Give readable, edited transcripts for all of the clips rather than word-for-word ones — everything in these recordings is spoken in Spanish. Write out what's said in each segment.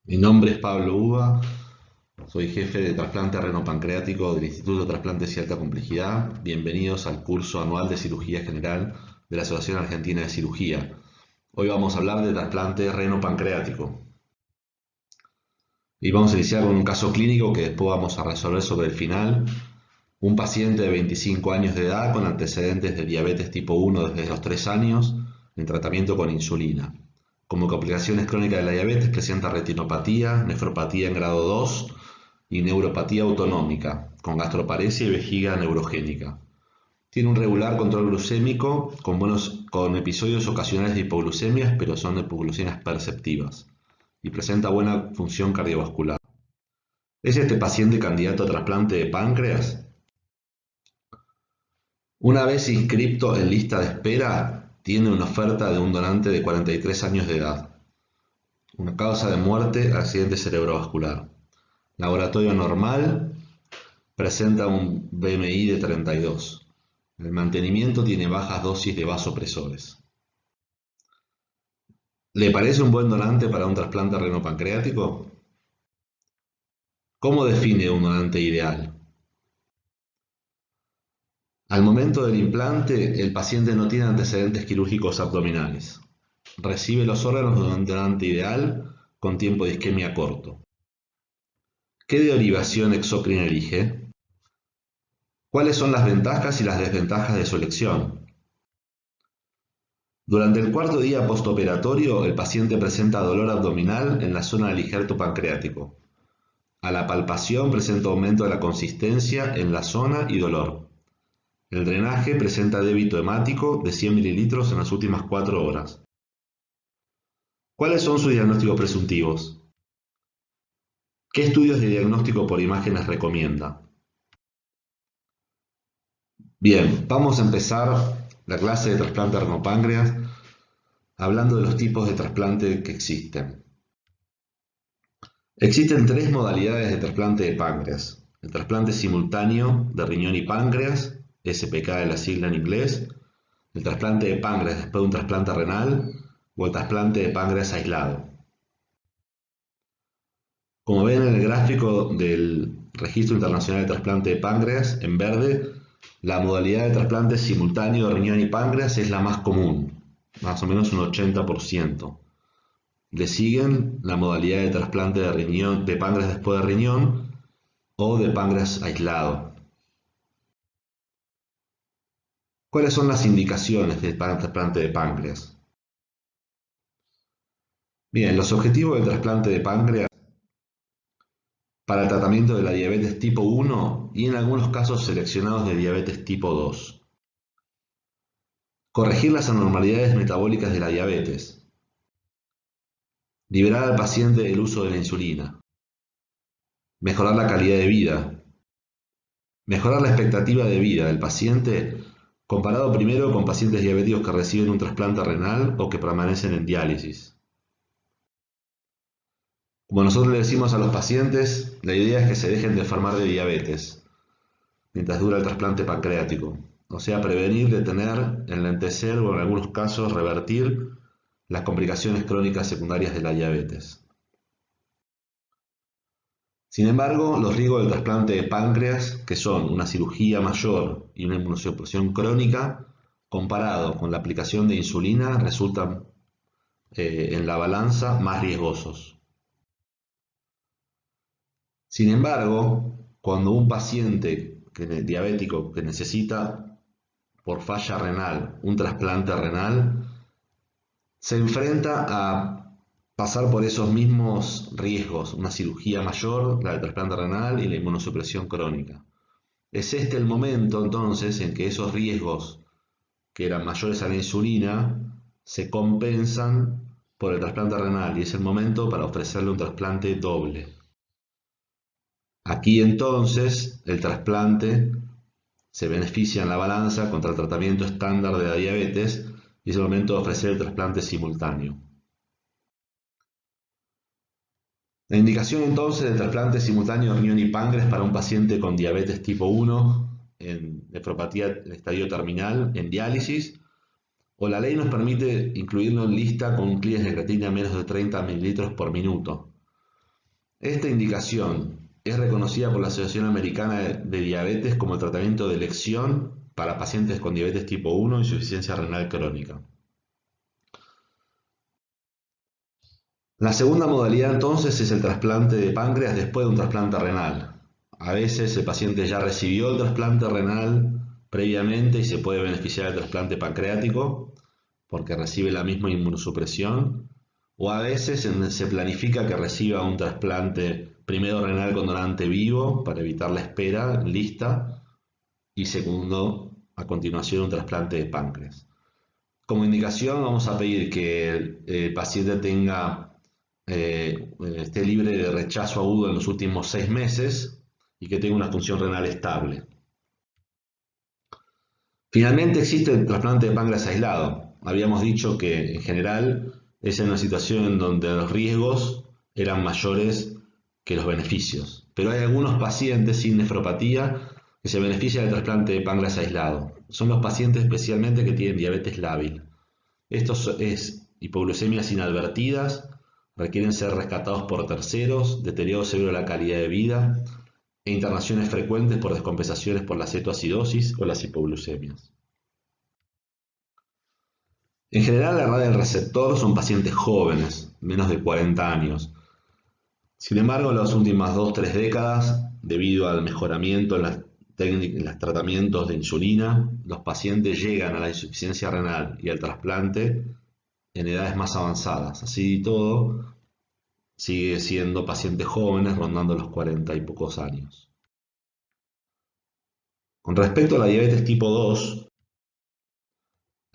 Mi nombre es Pablo Uva, soy jefe de trasplante renopancreático del Instituto de Trasplantes y Alta Complejidad. Bienvenidos al curso anual de cirugía general de la Asociación Argentina de Cirugía. Hoy vamos a hablar de trasplante renopancreático y vamos a iniciar con un caso clínico que después vamos a resolver sobre el final. Un paciente de 25 años de edad con antecedentes de diabetes tipo 1 desde los 3 años en tratamiento con insulina. Como complicaciones crónicas de la diabetes presenta retinopatía, nefropatía en grado 2 y neuropatía autonómica, con gastroparesia y vejiga neurogénica. Tiene un regular control glucémico con episodios ocasionales de hipoglucemias, pero son hipoglucemias perceptivas, y presenta buena función cardiovascular. ¿Es este paciente candidato a trasplante de páncreas? Una vez inscripto en lista de espera, tiene una oferta de un donante de 43 años de edad. Una causa de muerte, accidente cerebrovascular. Laboratorio normal, presenta un BMI de 32. El mantenimiento tiene bajas dosis de vasopresores. ¿Le parece un buen donante para un trasplante renopancreático? ¿Cómo define un donante ideal? Al momento del implante, el paciente no tiene antecedentes quirúrgicos abdominales. Recibe los órganos de un donante ideal con tiempo de isquemia corto. ¿Qué derivación exócrina elige? ¿Cuáles son las ventajas y las desventajas de su elección? Durante el cuarto día postoperatorio, el paciente presenta dolor abdominal en la zona del injerto pancreático. A la palpación presenta aumento de la consistencia en la zona y dolor. El drenaje presenta débito hemático de 100 mililitros en las últimas 4 horas. ¿Cuáles son sus diagnósticos presuntivos? ¿Qué estudios de diagnóstico por imágenes recomienda? Bien, vamos a empezar la clase de trasplante renopáncreas hablando de los tipos de trasplante que existen. Existen 3 modalidades de trasplante de páncreas. El trasplante simultáneo de riñón y páncreas, SPK de la sigla en inglés, el trasplante de páncreas después de un trasplante renal o el trasplante de páncreas aislado. Como ven en el gráfico del Registro Internacional de Trasplante de Páncreas, en verde, la modalidad de trasplante simultáneo de riñón y páncreas es la más común, más o menos un 80%. Le siguen la modalidad de trasplante de riñón, de páncreas después de riñón o de páncreas aislado. ¿Cuáles son las indicaciones del trasplante de páncreas? Bien, los objetivos del trasplante de páncreas para el tratamiento de la diabetes tipo 1 y en algunos casos seleccionados de diabetes tipo 2. Corregir las anormalidades metabólicas de la diabetes. Liberar al paciente del uso de la insulina. Mejorar la calidad de vida. Mejorar la expectativa de vida del paciente comparado primero con pacientes diabéticos que reciben un trasplante renal o que permanecen en diálisis. Como nosotros le decimos a los pacientes, la idea es que se dejen de enfermar de diabetes mientras dura el trasplante pancreático. O sea, prevenir, detener, enlentecer o en algunos casos revertir las complicaciones crónicas secundarias de la diabetes. Sin embargo, los riesgos del trasplante de páncreas, que son una cirugía mayor y una inmunosupresión crónica, comparado con la aplicación de insulina, resultan en la balanza más riesgosos. Sin embargo, cuando un paciente diabético que necesita por falla renal un trasplante renal, se enfrenta a pasar por esos mismos riesgos, una cirugía mayor, la del trasplante renal y la inmunosupresión crónica. Es este el momento entonces en que esos riesgos que eran mayores a la insulina se compensan por el trasplante renal y es el momento para ofrecerle un trasplante doble. Aquí entonces el trasplante se beneficia en la balanza contra el tratamiento estándar de la diabetes y es el momento de ofrecer el trasplante simultáneo. La indicación entonces del trasplante simultáneo de riñón y páncreas para un paciente con diabetes tipo 1 en nefropatía de estadio terminal en diálisis, o la ley nos permite incluirlo en lista con un clearance de creatinina menos de 30 mililitros por minuto. Esta indicación es reconocida por la Asociación Americana de Diabetes como el tratamiento de elección para pacientes con diabetes tipo 1 e insuficiencia renal crónica. La segunda modalidad entonces es el trasplante de páncreas después de un trasplante renal. A veces el paciente ya recibió el trasplante renal previamente y se puede beneficiar del trasplante pancreático porque recibe la misma inmunosupresión, o a veces se planifica que reciba un trasplante primero renal con donante vivo para evitar la espera en lista y segundo, a continuación, un trasplante de páncreas. Como indicación vamos a pedir que el paciente esté libre de rechazo agudo en los últimos 6 meses y que tenga una función renal estable. Finalmente existe el trasplante de páncreas aislado. Habíamos dicho que en general es en una situación en donde los riesgos eran mayores que los beneficios. Pero hay algunos pacientes sin nefropatía que se benefician del trasplante de páncreas aislado. Son los pacientes especialmente que tienen diabetes lábil. Esto es hipoglucemias inadvertidas, requieren ser rescatados por terceros, deterioro severo de la calidad de vida e internaciones frecuentes por descompensaciones por la cetoacidosis o las hipoglucemias. En general, la edad del receptor son pacientes jóvenes, menos de 40 años. Sin embargo, en las últimas 2-3 décadas, debido al mejoramiento en los tratamientos de insulina, los pacientes llegan a la insuficiencia renal y al trasplante en edades más avanzadas. Así y todo, sigue siendo pacientes jóvenes rondando los 40 y pocos años. Con respecto a la diabetes tipo 2,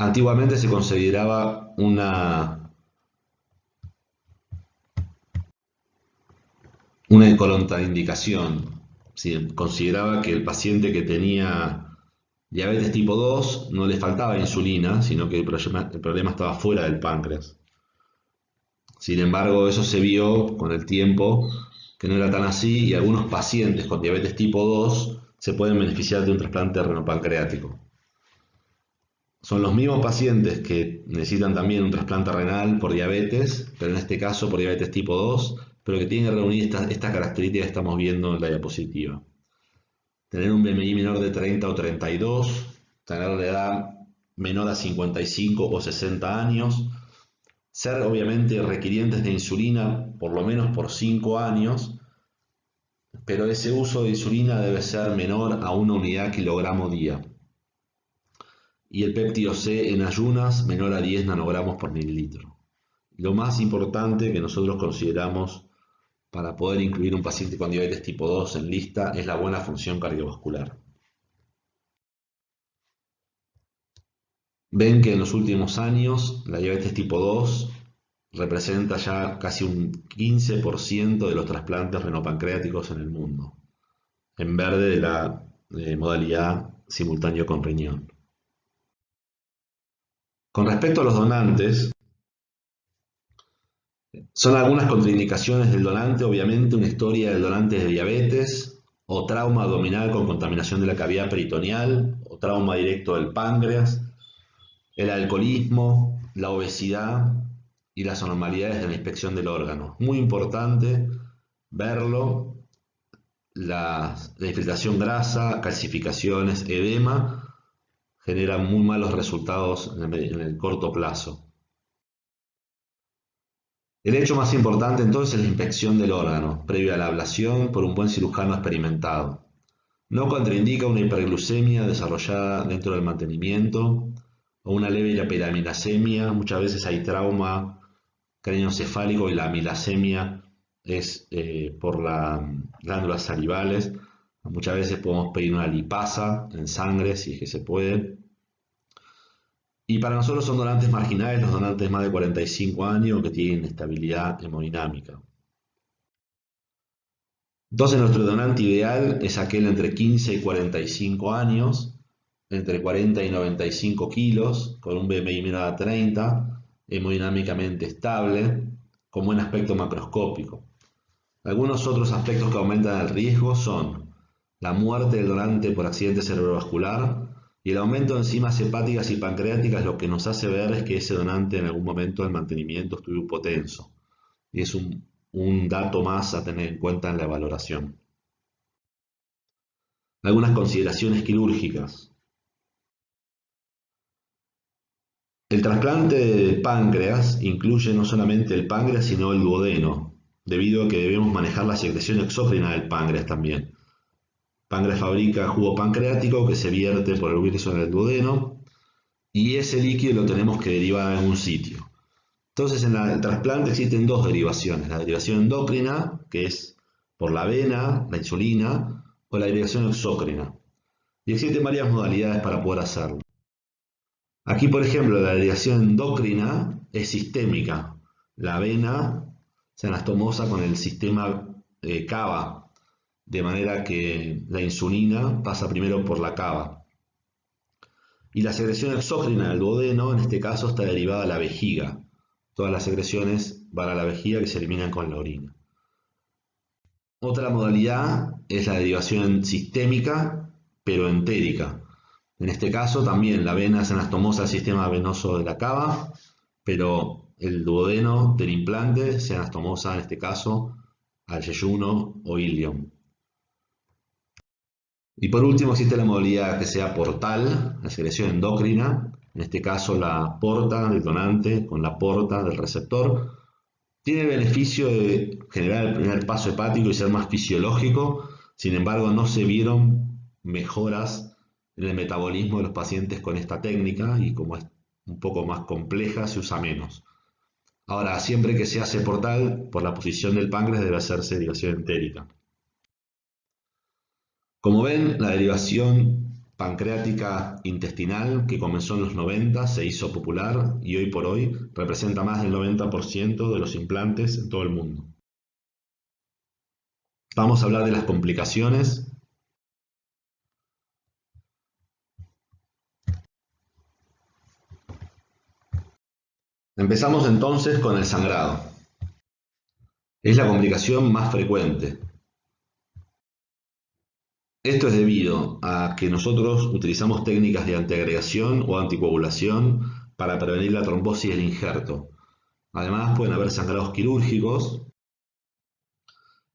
antiguamente se consideraba una contraindicación. Se consideraba que el paciente que tenía diabetes tipo 2 no le faltaba insulina, sino que el problema estaba fuera del páncreas. Sin embargo, eso se vio con el tiempo que no era tan así y algunos pacientes con diabetes tipo 2 se pueden beneficiar de un trasplante renopancreático. Son los mismos pacientes que necesitan también un trasplante renal por diabetes, pero en este caso por diabetes tipo 2, pero que tienen que reunir estas características que estamos viendo en la diapositiva. Tener un BMI menor de 30 o 32, tener la edad menor a 55 o 60 años, ser obviamente requirientes de insulina por lo menos por 5 años, pero ese uso de insulina debe ser menor a 1 unidad kilogramo día. Y el péptido C en ayunas menor a 10 nanogramos por mililitro. Lo más importante que nosotros consideramos para poder incluir un paciente con diabetes tipo 2 en lista es la buena función cardiovascular. Ven que en los últimos años la diabetes tipo 2 representa ya casi un 15% de los trasplantes renopancreáticos en el mundo, en verde de la modalidad simultáneo con riñón. Con respecto a los donantes, son algunas contraindicaciones del donante, obviamente una historia del donante de diabetes, o trauma abdominal con contaminación de la cavidad peritoneal, o trauma directo del páncreas, el alcoholismo, la obesidad y las anormalidades de la inspección del órgano. Muy importante verlo, la infiltración grasa, calcificaciones, edema, generan muy malos resultados en el corto plazo. El hecho más importante entonces es la inspección del órgano, previa a la ablación por un buen cirujano experimentado. No contraindica una hiperglucemia desarrollada dentro del mantenimiento o una leve hiperamilasemia. Muchas veces hay trauma craneoencefálico y la amilasemia es por las glándulas salivales. Muchas veces podemos pedir una lipasa en sangre si es que se puede. Y para nosotros son donantes marginales los donantes más de 45 años que tienen estabilidad hemodinámica. Entonces nuestro donante ideal es aquel entre 15 y 45 años, entre 40 y 95 kilos, con un BMI menor a 30, hemodinámicamente estable, con buen aspecto macroscópico. Algunos otros aspectos que aumentan el riesgo son la muerte del donante por accidente cerebrovascular, y el aumento de enzimas hepáticas y pancreáticas lo que nos hace ver es que ese donante en algún momento del mantenimiento estuvo hipotenso. Y es un un dato más a tener en cuenta en la valoración. Algunas consideraciones quirúrgicas. El trasplante de páncreas incluye no solamente el páncreas, sino el duodeno, debido a que debemos manejar la secreción exócrina del páncreas también. El páncreas fabrica jugo pancreático que se vierte por el hueso en el duodeno y ese líquido lo tenemos que derivar a algún sitio. Entonces en el trasplante existen dos derivaciones, la derivación endocrina, que es por la vena, la insulina, o la derivación exócrina. Y existen varias modalidades para poder hacerlo. Aquí, por ejemplo, la derivación endocrina es sistémica. La vena se anastomosa con el sistema cava, de manera que la insulina pasa primero por la cava. Y la secreción exócrina del duodeno, en este caso, está derivada a la vejiga. Todas las secreciones van a la vejiga que se eliminan con la orina. Otra modalidad es la derivación sistémica, pero entérica. En este caso también la vena se anastomosa al sistema venoso de la cava, pero el duodeno del implante se anastomosa en este caso al yeyuno o ilion. Y por último existe la modalidad que sea portal, la secreción endocrina, en este caso la porta del donante con la porta del receptor. Tiene el beneficio de generar el primer paso hepático y ser más fisiológico, sin embargo no se vieron mejoras en el metabolismo de los pacientes con esta técnica y como es un poco más compleja se usa menos. Ahora, siempre que se hace portal, por la posición del páncreas debe hacerse derivación entérica. Como ven, la derivación pancreática intestinal que comenzó en los 90 se hizo popular y hoy por hoy representa más del 90% de los implantes en todo el mundo. Vamos a hablar de las complicaciones. Empezamos entonces con el sangrado. Es la complicación más frecuente. Esto es debido a que nosotros utilizamos técnicas de antiagregación o anticoagulación para prevenir la trombosis del injerto. Además pueden haber sangrados quirúrgicos.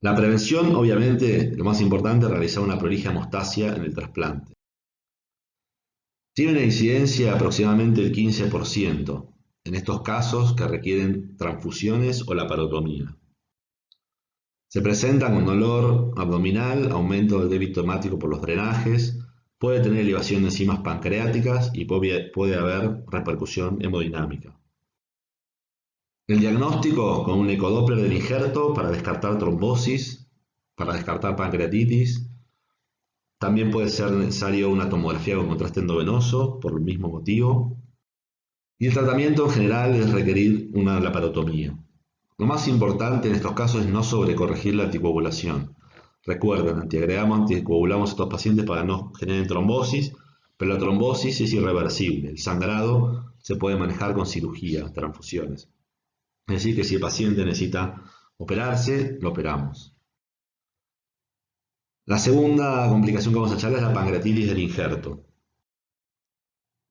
La prevención, obviamente, lo más importante es realizar una prolija hemostasia en el trasplante. Tiene una incidencia de aproximadamente del 15% en estos casos que requieren transfusiones o laparotomía. Se presenta con dolor abdominal, aumento del débito hemático por los drenajes, puede tener elevación de enzimas pancreáticas y puede haber repercusión hemodinámica. El diagnóstico con un ecodoppler del injerto para descartar trombosis, para descartar pancreatitis. También puede ser necesario una tomografía con contraste endovenoso por el mismo motivo. Y el tratamiento en general es requerir una laparotomía. Lo más importante en estos casos es no sobrecorregir la anticoagulación. Recuerden, antiagregamos, anticoagulamos a estos pacientes para que no generen trombosis, pero la trombosis es irreversible. El sangrado se puede manejar con cirugía, transfusiones. Es decir, que si el paciente necesita operarse, lo operamos. La segunda complicación que vamos a charlar es la pancreatitis del injerto.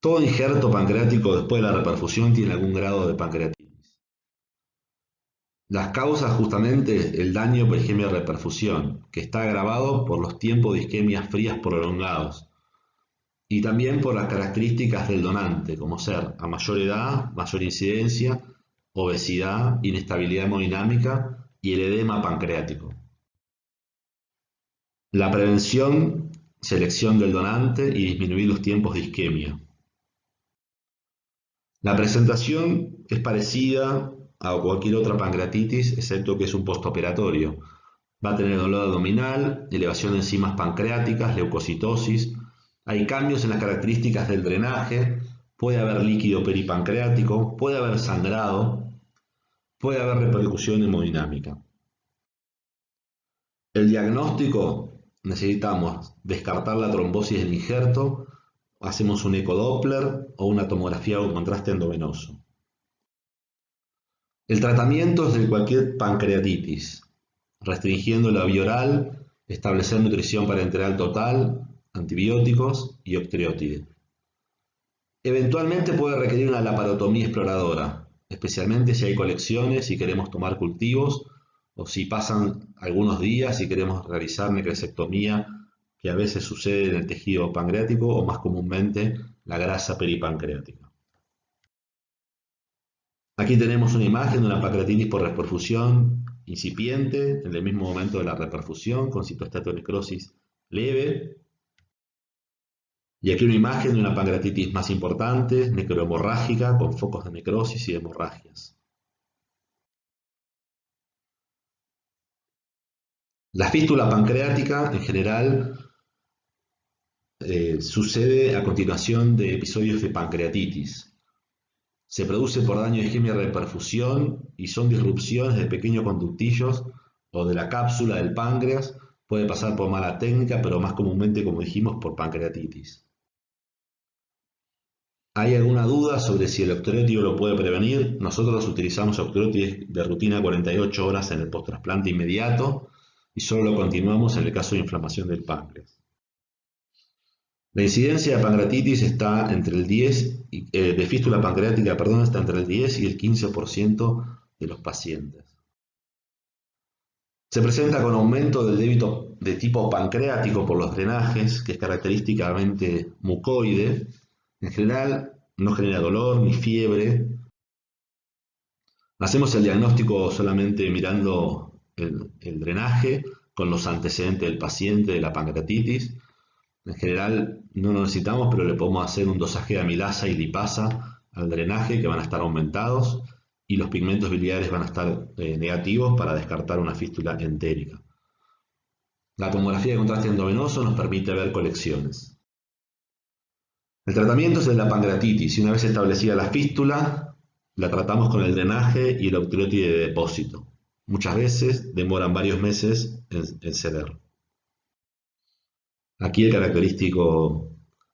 Todo injerto pancreático después de la reperfusión tiene algún grado de pancreatitis. Las causas justamente el daño por isquemia de reperfusión, que está agravado por los tiempos de isquemias frías prolongados y también por las características del donante, como ser a mayor edad, mayor incidencia, obesidad, inestabilidad hemodinámica y el edema pancreático. La prevención, selección del donante y disminuir los tiempos de isquemia. La presentación es parecida a cualquier otra pancreatitis, excepto que es un postoperatorio. Va a tener dolor abdominal, elevación de enzimas pancreáticas, leucocitosis. Hay cambios en las características del drenaje, puede haber líquido peripancreático, puede haber sangrado, puede haber repercusión hemodinámica. El diagnóstico, necesitamos descartar la trombosis del injerto, hacemos un ecodoppler o una tomografía con contraste endovenoso. El tratamiento es de cualquier pancreatitis, restringiendo la vía oral, establecer nutrición parenteral total, antibióticos y octreotide. Eventualmente puede requerir una laparotomía exploradora, especialmente si hay colecciones y queremos tomar cultivos o si pasan algunos días y queremos realizar necrosectomía, que a veces sucede en el tejido pancreático o más comúnmente la grasa peripancreática. Aquí tenemos una imagen de una pancreatitis por reperfusión incipiente en el mismo momento de la reperfusión con citoesteatonecrosis leve. Y aquí una imagen de una pancreatitis más importante, necrohemorrágica, con focos de necrosis y hemorragias. La fístula pancreática, en general, sucede a continuación de episodios de pancreatitis. Se produce por daño de isquemia de reperfusión y son disrupciones de pequeños conductillos o de la cápsula del páncreas. Puede pasar por mala técnica, pero más comúnmente, como dijimos, por pancreatitis. ¿Hay alguna duda sobre si el octreotide lo puede prevenir? Nosotros utilizamos octreotide de rutina 48 horas en el post-trasplante inmediato y solo lo continuamos en el caso de inflamación del páncreas. La incidencia de pancreatitis está entre el 10, de fístula pancreática, perdón, está entre el 10 y el 15% de los pacientes. Se presenta con aumento del débito de tipo pancreático por los drenajes, que es característicamente mucoide. En general no genera dolor ni fiebre. Hacemos el diagnóstico solamente mirando el drenaje con los antecedentes del paciente de la pancreatitis. En general no lo necesitamos, pero le podemos hacer un dosaje de amilasa y lipasa al drenaje que van a estar aumentados y los pigmentos biliares van a estar negativos para descartar una fístula entérica. La tomografía de contraste endovenoso nos permite ver colecciones. El tratamiento es el de la pancreatitis y una vez establecida la fístula, la tratamos con el drenaje y el octreotide de depósito. Muchas veces demoran varios meses en ceder. Aquí el característico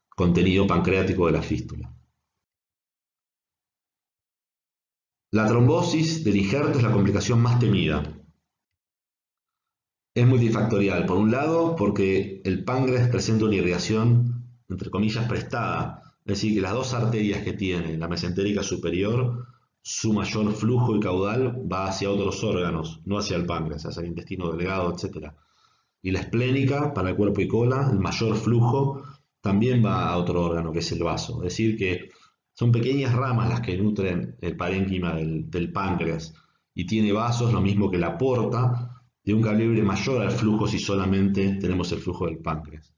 contenido pancreático de la fístula. La trombosis del injerto es la complicación más temida. Es multifactorial. Por un lado, porque el páncreas presenta una irrigación, entre comillas, prestada. Es decir, que las dos arterias que tiene, la mesentérica superior, su mayor flujo y caudal va hacia otros órganos, no hacia el páncreas, hacia el intestino delgado, etc. Y la esplénica, para el cuerpo y cola, el mayor flujo también va a otro órgano, que es el vaso. Es decir, que son pequeñas ramas las que nutren el parénquima del páncreas y tiene vasos, lo mismo que la porta, de un calibre mayor al flujo si solamente tenemos el flujo del páncreas.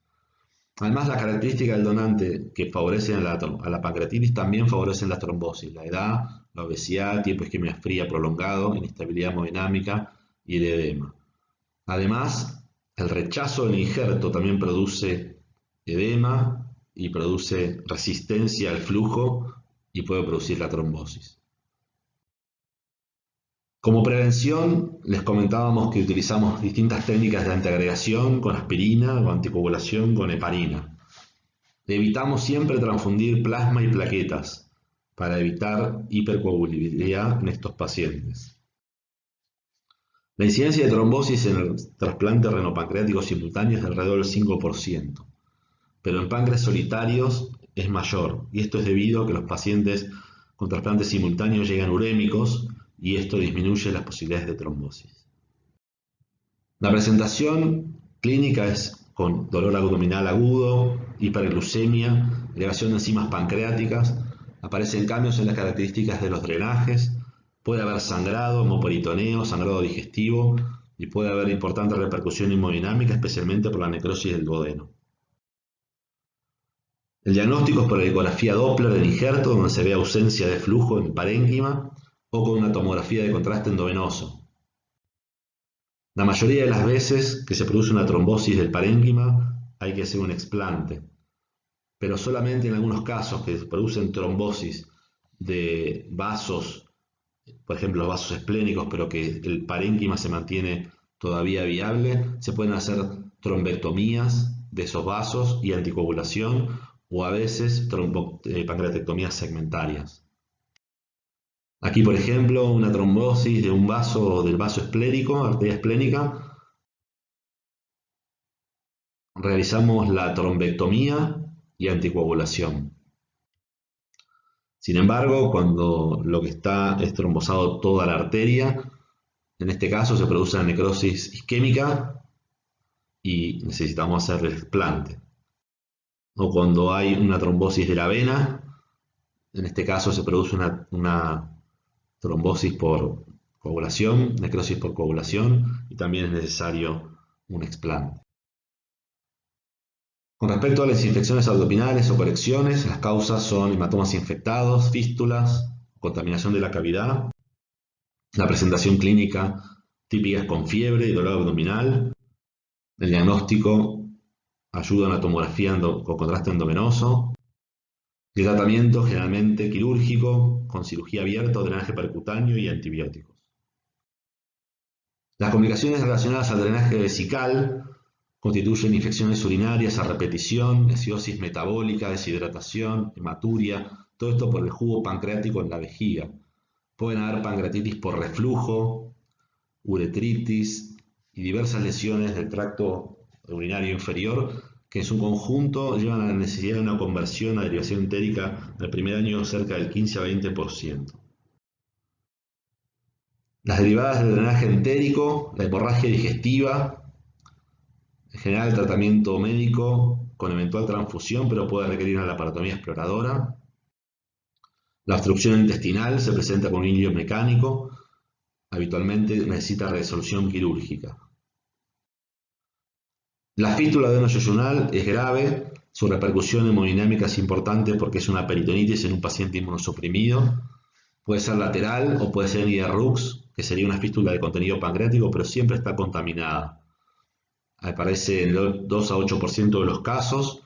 Además, las características del donante que favorecen a la pancreatitis también favorecen la trombosis, la edad, la obesidad, tiempo de isquemia fría prolongado, inestabilidad hemodinámica y el edema. Además, el rechazo del injerto también produce edema y produce resistencia al flujo y puede producir la trombosis. Como prevención, les comentábamos que utilizamos distintas técnicas de antiagregación con aspirina o anticoagulación con heparina. Evitamos siempre transfundir plasma y plaquetas para evitar hipercoagulabilidad en estos pacientes. La incidencia de trombosis en el trasplante renopancreático simultáneo es de alrededor del 5%, pero en páncreas solitarios es mayor, y esto es debido a que los pacientes con trasplantes simultáneos llegan urémicos y esto disminuye las posibilidades de trombosis. La presentación clínica es con dolor abdominal agudo, hiperglucemia, elevación de enzimas pancreáticas, aparecen cambios en las características de los drenajes, puede haber sangrado, hemoperitoneo, sangrado digestivo y puede haber importante repercusión hemodinámica, especialmente por la necrosis del duodeno. El diagnóstico es por ecografía Doppler del injerto, donde se ve ausencia de flujo en el parénquima, o con una tomografía de contraste endovenoso. La mayoría de las veces que se produce una trombosis del parénquima hay que hacer un explante, pero solamente en algunos casos que se producen trombosis de vasos, por ejemplo los vasos esplénicos, pero que el parénquima se mantiene todavía viable, se pueden hacer trombectomías de esos vasos y anticoagulación, o a veces pancreatectomías segmentarias. Aquí, por ejemplo, una trombosis de un vaso, del vaso esplénico, arteria esplénica. Realizamos la trombectomía y anticoagulación. Sin embargo, cuando lo que está es trombosado toda la arteria, En este caso se produce una necrosis isquémica y necesitamos hacer el trasplante. O cuando hay una trombosis de la vena, en este caso se produce una trombosis por coagulación, necrosis por coagulación, y también es necesario un explante. Con respecto a las infecciones abdominales o colecciones, las causas son hematomas infectados, fístulas, contaminación de la cavidad. La presentación clínica típica es con fiebre y dolor abdominal. El diagnóstico ayuda a una tomografía con contraste endovenoso. El tratamiento generalmente quirúrgico, con cirugía abierta o drenaje percutáneo y antibióticos. Las complicaciones relacionadas al drenaje vesical constituyen infecciones urinarias a repetición, acidosis metabólica, deshidratación, hematuria, todo esto por el jugo pancreático en la vejiga. Pueden haber pancreatitis por reflujo, uretritis y diversas lesiones del tracto urinario inferior que en su conjunto llevan a la necesidad de una conversión a derivación entérica del primer año cerca del 15 a 20%. Las derivadas del drenaje entérico, la hemorragia digestiva, en general el tratamiento médico con eventual transfusión, pero puede requerir una laparotomía exploradora. La obstrucción intestinal se presenta con un hilio mecánico, habitualmente necesita resolución quirúrgica. La fístula adenoyeyunal es grave, su repercusión hemodinámica es importante porque es una peritonitis en un paciente inmunosuprimido. Puede ser lateral o puede ser IRUX, que sería una fístula de contenido pancreático, pero siempre está contaminada. Aparece en el 2 a 8% de los casos,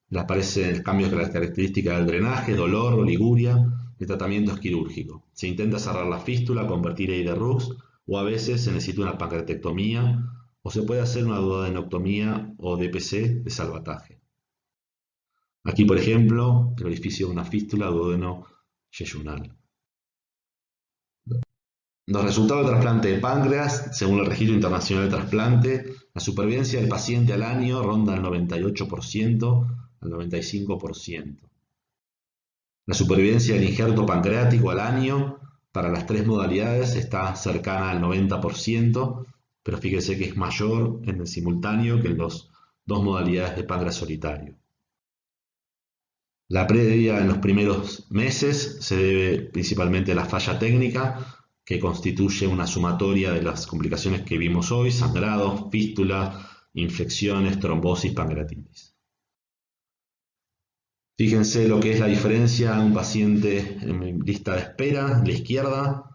le aparecen cambios de las características del drenaje, dolor, oliguria. El tratamiento es quirúrgico. Se intenta cerrar la fístula, convertir a IRUX, o a veces se necesita una pancreatectomía, o se puede hacer una duodenectomía o DPC de salvataje. Aquí, por ejemplo, el orificio de una fístula duodeno-yeyunal. Los resultados del trasplante de páncreas, según el Registro Internacional de Trasplante, la supervivencia del paciente al año ronda el 98% al 95%. La supervivencia del injerto pancreático al año para las tres modalidades está cercana al 90%, pero fíjense que es mayor en el simultáneo que en las dos modalidades de páncreas solitario. La previa en los primeros meses se debe principalmente a la falla técnica, que constituye una sumatoria de las complicaciones que vimos hoy: sangrados, fístulas, infecciones, trombosis, pancreatitis. Fíjense lo que es la diferencia de un paciente en lista de espera, en la izquierda.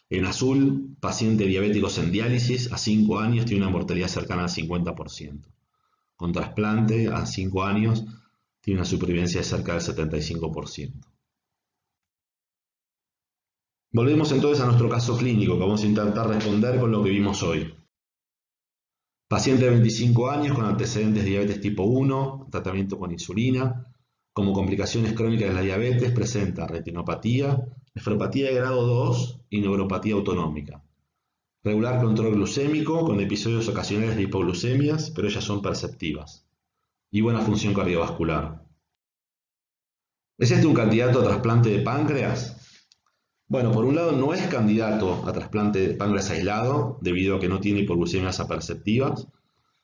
En azul, paciente diabéticos en diálisis a 5 años tiene una mortalidad cercana al 50%. Con trasplante a 5 años tiene una supervivencia de cerca del 75%. Volvemos entonces a nuestro caso clínico, que vamos a intentar responder con lo que vimos hoy. Paciente de 25 años con antecedentes de diabetes tipo 1, tratamiento con insulina. Como complicaciones crónicas de la diabetes presenta retinopatía, nefropatía de grado 2 y neuropatía autonómica. Regular control glucémico con episodios ocasionales de hipoglucemias, pero ellas son perceptivas. Y buena función cardiovascular. ¿Es este un candidato a trasplante de páncreas? Bueno, por un lado no es candidato a trasplante de páncreas aislado, debido a que no tiene hipoglucemias aperceptivas,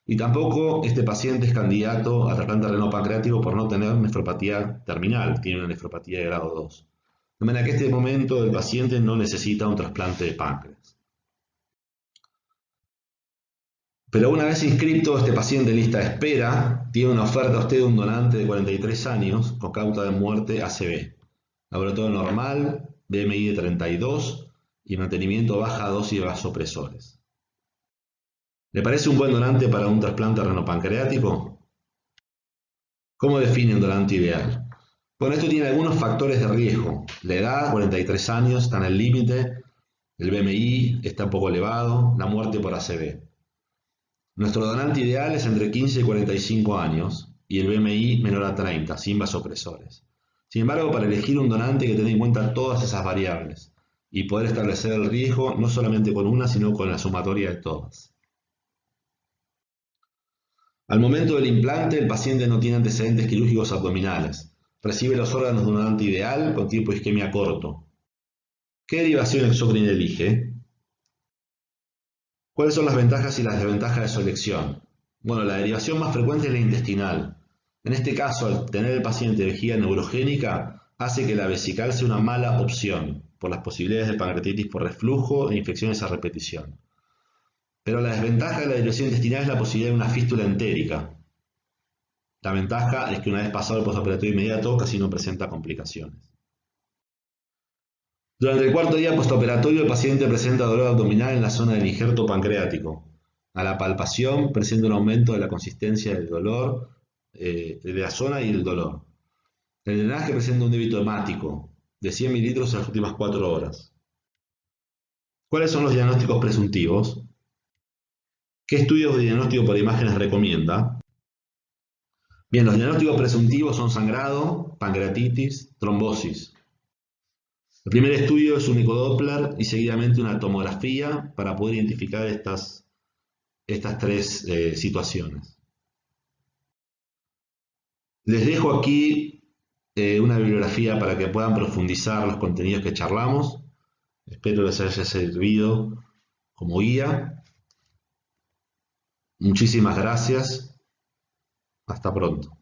y tampoco este paciente es candidato a trasplante renal-pancreático por no tener nefropatía terminal, tiene una nefropatía de grado 2. De manera que en este momento el paciente no necesita un trasplante de páncreas. Pero una vez inscrito este paciente en lista de espera, tiene una oferta a usted de un donante de 43 años con causa de muerte ACV. Laboratorio normal, BMI de 32 y mantenimiento baja dosis de vasopresores. ¿Le parece un buen donante para un trasplante renal-pancreático? ¿Cómo define un donante ideal? Bueno, esto tiene algunos factores de riesgo. La edad, 43 años, está en el límite. El BMI está un poco elevado. La muerte por ACV. Nuestro donante ideal es entre 15 y 45 años y el BMI menor a 30, sin vasopresores. Sin embargo, para elegir un donante hay que tener en cuenta todas esas variables y poder establecer el riesgo no solamente con una, sino con la sumatoria de todas. Al momento del implante, el paciente no tiene antecedentes quirúrgicos abdominales. Recibe los órganos de un donante ideal con tiempo de isquemia corto. ¿Qué derivación exocrina elige? ¿Cuáles son las ventajas y las desventajas de su elección? Bueno, la derivación más frecuente es la intestinal. En este caso, al tener el paciente vejiga neurogénica, hace que la vesical sea una mala opción por las posibilidades de pancreatitis por reflujo e infecciones a repetición. Pero la desventaja de la derivación intestinal es la posibilidad de una fístula entérica. La ventaja es que una vez pasado el postoperatorio inmediato casi no presenta complicaciones. Durante el cuarto día postoperatorio el paciente presenta dolor abdominal en la zona del injerto pancreático. A la palpación presenta un aumento de la consistencia del dolor, de la zona y el dolor. El drenaje presenta un débito hemático de 100 mililitros en las últimas 4 horas. ¿Cuáles son los diagnósticos presuntivos? ¿Qué estudios de diagnóstico por imágenes recomienda? Bien, los diagnósticos presuntivos son sangrado, pancreatitis, trombosis. El primer estudio es un ecodoppler y seguidamente una tomografía para poder identificar estas tres situaciones. Les dejo aquí una bibliografía para que puedan profundizar los contenidos que charlamos. Espero les haya servido como guía. Muchísimas gracias. Hasta pronto.